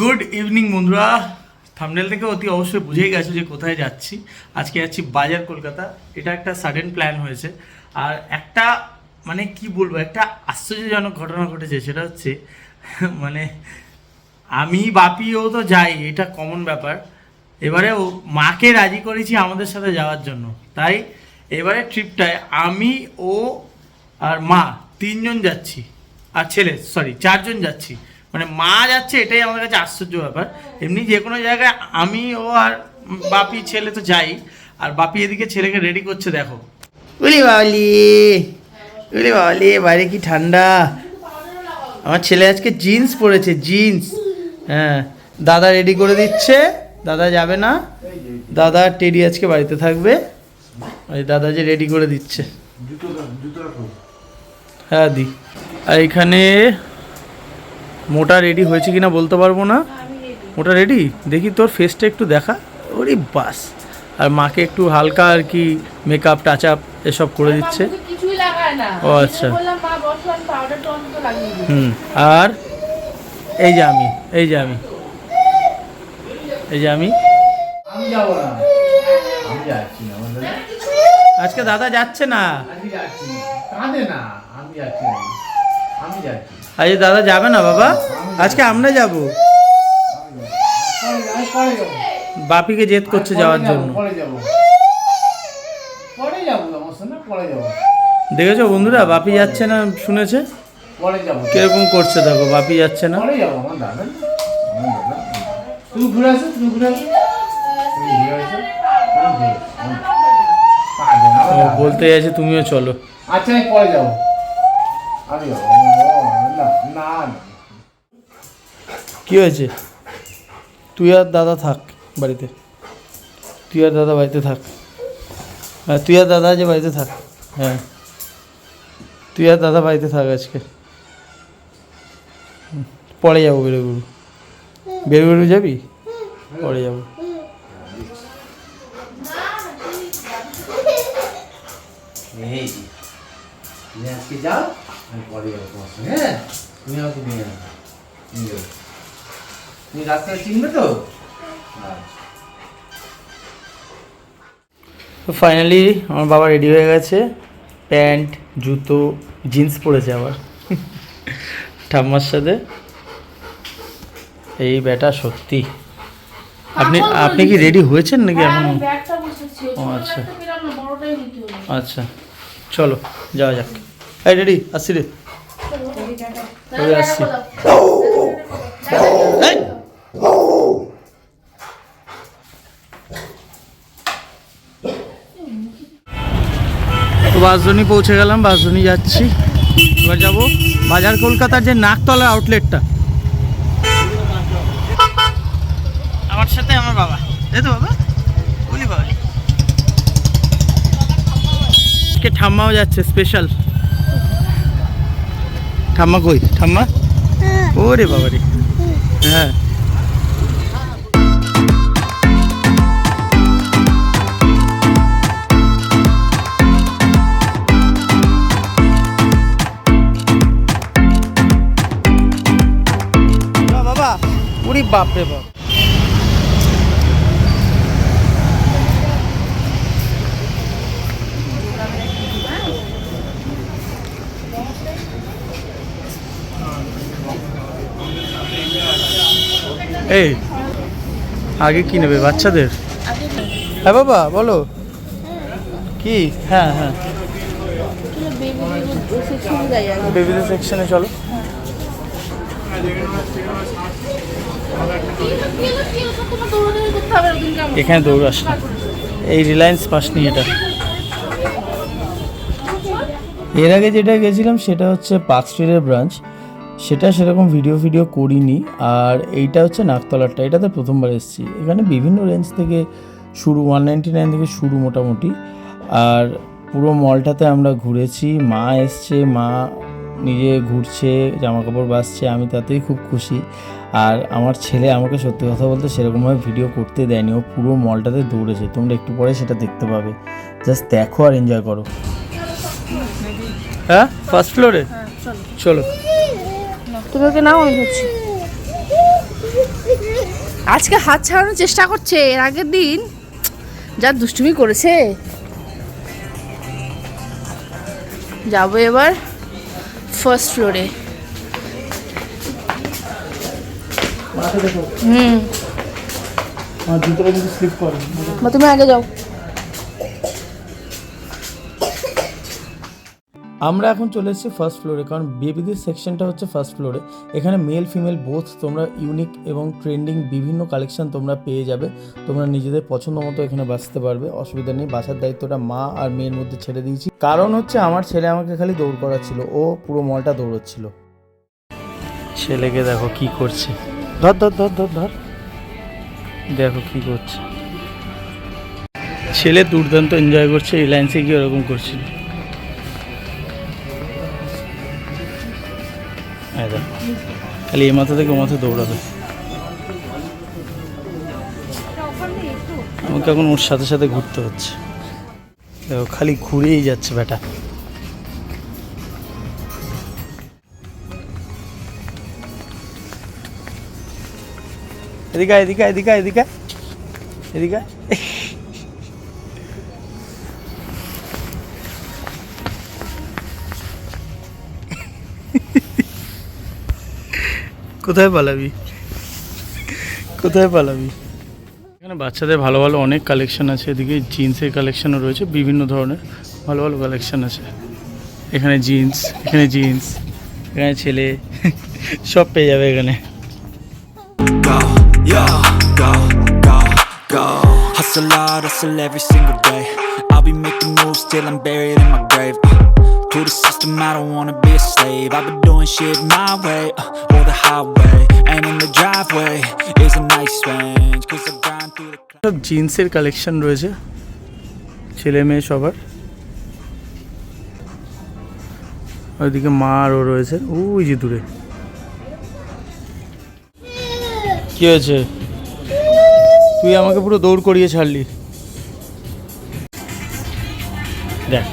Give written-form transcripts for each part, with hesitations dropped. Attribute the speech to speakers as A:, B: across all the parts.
A: Good evening বন্ধুরা, thumbnail থেকে অতি অবশ্যই বুঝেই গেছো যে কোথায় যাচ্ছি। আজকে যাচ্ছি বাজার কলকাতা। এটা একটা সাডেন প্ল্যান হয়েছে, আর একটা মানে কি বলবো, একটা আশ্চর্যজনক ঘটনা ঘটেছে। সেটা হচ্ছে মানে আমি বাপিও তো যাই, এটা কমন ব্যাপার। এবারে ও মাকে রাজি করেছি আমাদের সাথে যাওয়ার জন্য। তাই এবারে ট্রিপটায় আমি, ও আর মা তিনজন যাচ্ছি, আর ছেলে চারজন যাচ্ছি। মানে মা যাচ্ছে, এটাই আমার কাছে আশ্চর্য ব্যাপার। এমনি যে কোনো জায়গায় আমি, ও আর বাপি ছেলে তো যাই, আর বাপি এদিকে ছেলেকে রেডি করছে। দেখো উলি বাবলি, উলি বাবলি, বাইরে কি ঠান্ডা। আমার ছেলে আজকে জিন্স পরেছে, জিন্স। হ্যাঁ, দাদা রেডি করে দিচ্ছে। দাদা যাবে না, দাদা টেডি আজকে বাড়িতে থাকবে। ওই দাদা যে রেডি করে দিচ্ছে। হ্যাঁ দি। আর এখানে মোটা রেডি হয়েছে কিনা বলতে পারবো না। মোটা রেডি, দেখি তোর ফেসটা একটু দেখা। ওরে বাস। আর মাকে একটু হালকা আর কি মেকআপ টাচ আপ এসব করে দিচ্ছে। ও আচ্ছা। আর এই যে আমি, এই যে আমি, এই যে আমি আজকে দাদা যাচ্ছে না। আজকে দাদা যাবে না বাবা, আজকে আমরা যাব। বাপিকে জেদ করছে যাওয়ার জন্য। দেখেছো বন্ধুরা, বাপি যাচ্ছে না, শুনেছে কিরকম করছে। দেখো বাপি যাচ্ছে না। বলতে আছে তুমিও চলো।
B: আচ্ছা আমি পরে যাবো।
A: কি হয়েছে? তুই আর দাদা থাক বাড়িতে, তুই আর দাদা বাড়িতে থাক। হ্যাঁ, তুই আর দাদা যে বাড়িতে থাক। হ্যাঁ, তুই আর দাদা বাড়িতে থাক আজকে। পরে যাবো বেরোগুরু। বেরোগুরু যাবি? পরে যাবো।
B: তুমি আজকে যাও, আমি পরে যাবো তোমার সঙ্গে। হ্যাঁ, তুমি আমাকে নিয়ে যাবো, তুমি রাস্তায় চিনবে তো?
A: তো ফাইনালি আমার বাবা রেডি হয়ে গেছে। প্যান্ট, জুতো, জিন্স পরেছে আবার ঠাম্মার সাথে। এই ব্যাটা সত্যি। আপনি কি রেডি হয়েছেন নাকি এখন? ও আচ্ছা আচ্ছা, চলো যাওয়া যাক। এই রেডি, আসছি রে, আসছি। তো বাসজনী পৌঁছে গেলাম, বাসজনী যাচ্ছি। এবার যাবো বাজার কলকাতার যে নাকতলা আউটলেটটা। আমার সাথে আমার বাবা, এই তো বাবা, বলি বাবা। আজকে ঠাম্মাও যাচ্ছে স্পেশাল। ঠাম্মা কই? ঠাম্মা ওরে বাবা রে। হ্যাঁ, বাবা ওরে বাপ রে বাপ। এই আগে কি নেবে বাচ্চাদের? হ্যাঁ বাবা বলো কি? হ্যাঁ হ্যাঁ, বেবিদের সেকশনে চলো। এখানে দৌড়াস না, এই রিলায়েন্স পাসনি এটা। এর আগে যেটা গেছিলাম সেটা হচ্ছে পার্ক স্ট্রিটের ব্রাঞ্চ, সেটা সেরকম ভিডিও করিনি। আর এইটা হচ্ছে নাকতলারটা, এটাতে প্রথমবার এসেছি। এখানে বিভিন্ন রেঞ্জ থেকে শুরু, 199 থেকে শুরু মোটামুটি। আর পুরো মলটাতে আমরা ঘুরেছি। মা এসছে, মা নিজে ঘুরছে, জামাকাপড় বাছছে, আমি তাতেই খুব খুশি। আর আমার ছেলে আমাকে সত্যি কথা বলতে সেরকমভাবে ভিডিও করতে দেয়নি, ও পুরো মলটাতে দৌড়েছে। তোমরা একটু পরে সেটা দেখতে পাবে, জাস্ট দেখো আর এনজয় করো। হ্যাঁ, ফার্স্ট ফ্লোরে চলো।
C: তোমাকে নাও, আমি ধরছি। আজকে হাত ছাড়ানোর চেষ্টা করছে, এর আগের দিন যা দুষ্টুমি করেছে। যাবো এবার ফার্স্ট ফ্লোরে।
A: জুতোটা কিন্তু স্লিপ করে।
C: তুমি আগে যাও।
A: আমরা এখন চলে এসেছি ফার্স্ট ফ্লোরে, কারণ বেবিদের সেকশনটা হচ্ছে ফার্স্ট ফ্লোরে। এখানে মেল ফিমেল বোথ তোমরা ইউনিক এবং ট্রেন্ডিং বিভিন্ন কালেকশন তোমরা পেয়ে যাবে। তোমরা নিজেদের পছন্দ মতো এখানে বাঁচতে পারবে, অসুবিধা নেই। বাসার দায়িত্বটা মা আর মেয়ের মধ্যে ছেড়ে দিয়েছি, কারণ হচ্ছে আমার ছেলে আমাকে খালি দৌড় করাচ্ছিল, ও পুরো মলটা দৌড়চ্ছিল। ছেলেকে দেখো কি করছে, ধর ধর ধর ধর ধর, দেখো কি করছে। ছেলে দুর্দান্ত এনজয় করছে, রিলায়েন্সে গিয়ে ওরকম করছিল। খালি এ মাথা থেকে ও মাথা দৌড়াবে। আমাকে এখন ওর সাথে সাথে ঘুরতে হচ্ছে, দেখো খালি ঘুরেই যাচ্ছে বেটা। এদিকে এদিকে এদিকে এদিকে এদিকে। কোথায় পালাবি, কোথায় পালাবি? এখানে বাচ্চাদের ভালো ভালো অনেক কালেকশন আছে। এদিকে জিন্সের কালেকশনও রয়েছে, বিভিন্ন ধরনের ভালো ভালো কালেকশন আছে। এখানে জিন্স, এখানে জিন্স, এখানে ছেলে, সব পেয়ে যাবে এখানে।
D: Hustle hard, hustle every single day. I'll be making moves till I'm buried in my grave. To the system, I don't wanna be a slave. I've been doing shit my way, or the highway. And in the driveway is a nice range, 'cause I grind through the
A: সব জিন্সের collection রয়েছে, ছেলে মেয়ে সবার। ওইদিকে মা আরও রয়েছে, ওই যে দূরে। কি হয়েছে? তুই আমাকে পুরো দৌড় করিয়ে ছাড়লি। দেখ,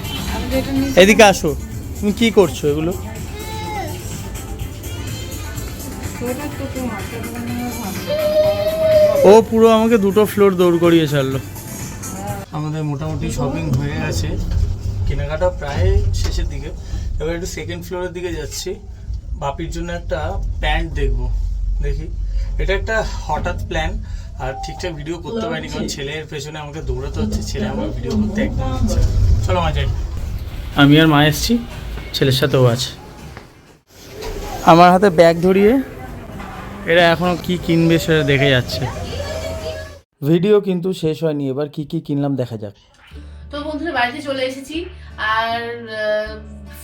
A: এদিকে আসো। তুমি কি করছো এগুলো? ও পুরো আমাকে দুটো ফ্লোর দৌড় করিয়ে ছাড়লো। আমাদের মোটামুটি শপিং হয়ে গেছে, কেনাকাটা প্রায় শেষের দিকে। এবার একটু সেকেন্ড ফ্লোরের দিকে যাচ্ছি, বাপির জন্য একটা প্যান্ট দেখবো। দেখি, এটা একটা হঠাৎ প্ল্যান, আর ঠিকঠাক ভিডিও করতে পারিনি, কারণ ছেলের পেছনে আমাকে দৌড়াতে হচ্ছে। ছেলে আমাকে ভিডিও করতে একদম দিচ্ছে। চলো মা যাই। আমি আর মা এসছি, ছেলের সাথেও আছে। আমার হাতে ব্যাগ ধরিয়ে এরা এখনও কি কিনবে সেটা দেখে যাচ্ছে। ভিডিও কিন্তু শেষ হয়নি, এবার কি কি কিনলাম দেখা যাক।
C: তো বন্ধুরা বাড়িতে চলে এসেছি, আর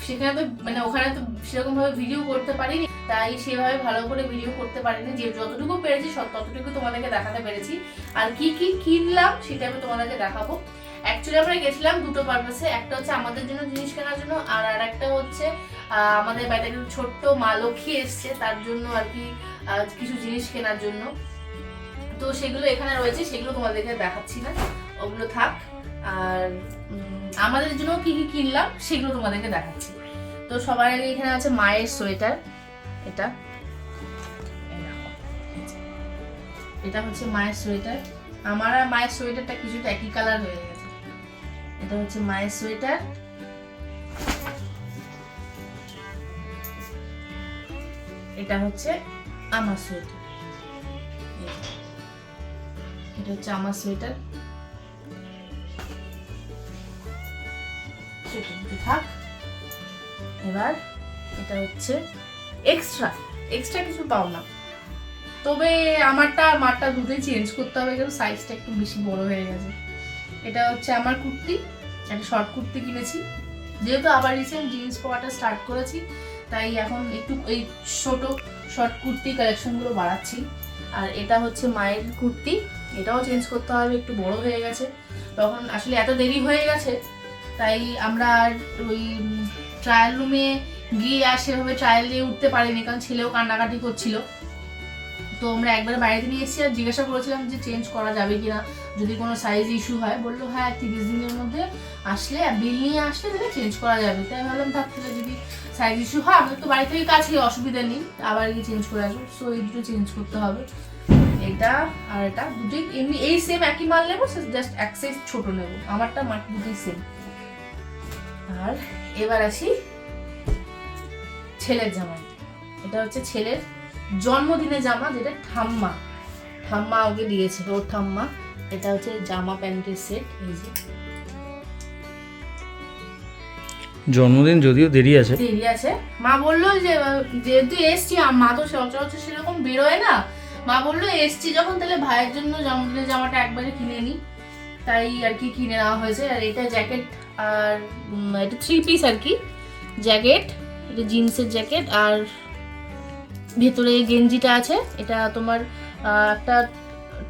C: সেখানে তো মানে ওখানে তো সেরকম ভাবে ভিডিও করতে পারিনি, তাই সেভাবে ভালো করে ভিডিও করতে পারিনি। যে যতটুকু পেরেছি ততটুকু তোমাদেরকে দেখাতে পেরেছি। আর কি কি কিনলাম সেটা আমি তোমাদেরকে দেখাবো। অ্যাকচুয়ালি আমরা গেছিলাম দুটো পারপাসে, একটা হচ্ছে আমাদের জন্য জিনিস কেনার জন্য, আর একটা হচ্ছে আমাদের বাড়িতে একটা ছোট্ট মা লক্ষ্মী এসছে তার জন্য আর কি কিছু জিনিস কেনার জন্য। তো সেগুলো এখানে রয়েছে, সেগুলো তোমাদেরকে দেখাচ্ছি না, ওগুলো থাক। আর আমাদের জন্য কি কি কিনলাম সেগুলো তোমাদেরকে দেখাচ্ছি। তো সবার আগে এখানে আছে মায়ের সোয়েটার। এটা এটা হচ্ছে মায়ের সোয়েটার। আমার আর মায়ের সোয়েটারটা কিছুটা একই কালার হয়ে গেছে। এটা হচ্ছে মায়ের সোয়েটার। এটা হচ্ছে আমার সোয়েটার। এটা হচ্ছে আমার সোয়েটার। থাক। এবার এটা হচ্ছে এক্সট্রা কিছু পাও না, তবে আমারটা আর মারটা দুটোই চেঞ্জ করতে হবে, কারণ সাইজটা একটু বেশি বড় হয়ে গেছে। এটা হচ্ছে আমার কুর্তি, একটা শর্ট কুর্তি কিনেছি, যেহেতু আবার রিসেন্ট জিন্স পরাটা স্টার্ট করেছি, তাই এখন একটু এই ছোট শর্ট কুর্তি কালেকশনগুলো বাড়াচ্ছি। আর এটা হচ্ছে মায়ের কুর্তি, এটাও চেঞ্জ করতে হবে, একটু বড় হয়ে গেছে। তখন আসলে এত দেরি হয়ে গেছে, তাই আমরা আর ওই ট্রায়াল রুমে গিয়ে আর সেভাবে ট্রায়াল দিয়ে উঠতে পারিনি, কারণ ছেলেও কান্নাকাটি করছিল। তো আমরা একবার বাইরে নিয়ে এসেছি, আর জিজ্ঞাসা করেছিলাম যে চেঞ্জ করা যাবে কিনা, যদি কোনো সাইজ ইস্যু হয়। বললো হ্যাঁ 30 দিনের মধ্যে আসলে বিল নিয়ে আসলে তাহলে চেঞ্জ করা যাবে। তাই ভাবলাম থাকতে, যদি সাইজ ইস্যু হয় আমাদের তো বাড়ি থেকে কাছে, অসুবিধা নেই, আবার গিয়ে চেঞ্জ করে আসবো। সো এই দুটো চেঞ্জ করতে হবে। এটা আর এটা দুটোই এমনি এই সেম একই মাল নেবো, জাস্ট এক সাইজ ছোট নেবো। আমারটা মাটি দুটোই সেম। আর এবার আসি ছেলের জামা। এটা হচ্ছে ছেলের জন্মদিনের জামা, যেটা ঠাম্মা ওকে দিয়েছে, ওর ঠাম্মা। এটা হচ্ছে জামা প্যান্টের সেট। এই যে
A: জন্মদিন যদিও দেরি আছে,
C: মা বললো যে যেহেতু এসছি, মা তো সচরাচর সেরকম বেরোয় না, মা বললো এসছি যখন তাহলে ভাইয়ের জন্য জন্মদিনের জামাটা একবারে কিনে নি, তাই আর কি কিনে নেওয়া হয়েছে। আর এটা জ্যাকেট, আর এটা 3 পিস আর কি জ্যাকেট, এটা জিন্সের জ্যাকেট, আর ভেতরে গেঞ্জিটা আছে। এটা তোমার একটা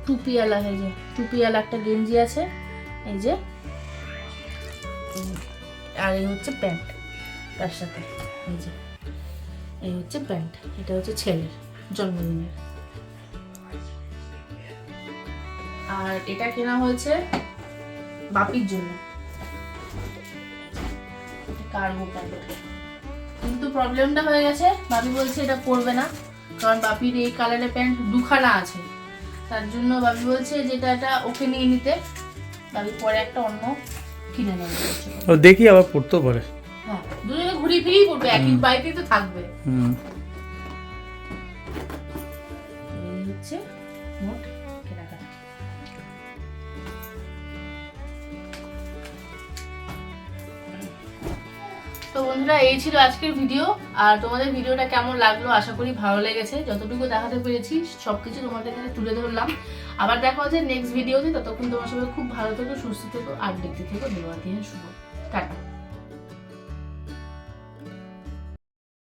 C: টুপিওয়ালা, এই যে টুপিওয়ালা একটা গেঞ্জি আছে, এই যে। আর এই হচ্ছে প্যান্ট তার সাথে, এই যে এই হচ্ছে প্যান্ট। এটা হচ্ছে ছেলের জন্মদিনের। আর এটা কেনা হয়েছে বাপির জন্য, কার্গো প্যান্ট। কিন্তু প্রবলেমটা হয়ে গেছে, বাপি বলছে এটা পরবে না, কারণ বাপির এই কালারের প্যান্ট দুখানা আছে, তার জন্য বাপি বলছে যেটা এটা ওকে নিয়ে নিতে। বাপি পরে একটা অন্য কিনে নেবে।
A: ও দেখি আবার পড়তেও পারে।
C: হ্যাঁ, দুজনে ঘুরে ফিরেই পড়বে, একই বাড়িতেই তো থাকবে। এই হচ্ছে মোট কেনাকাটা। তো বন্ধুরা, এই ছিল আজকের ভিডিও। আর তোমাদের ভিডিওটা কেমন লাগলো আশা করি ভালো লেগেছে। যতটুকু দেখাতে পেরেছি সবকিছু তোমাদের কাছে তুলে ধরলাম। আবার দেখা হচ্ছে নেক্সট ভিডিওতে। ততক্ষণ তোমার সবাই খুব ভালো থেকো, সুস্থ থেকো, আর দেখতে থেকো। দেওয়া দিয়ে শুভ টাটা।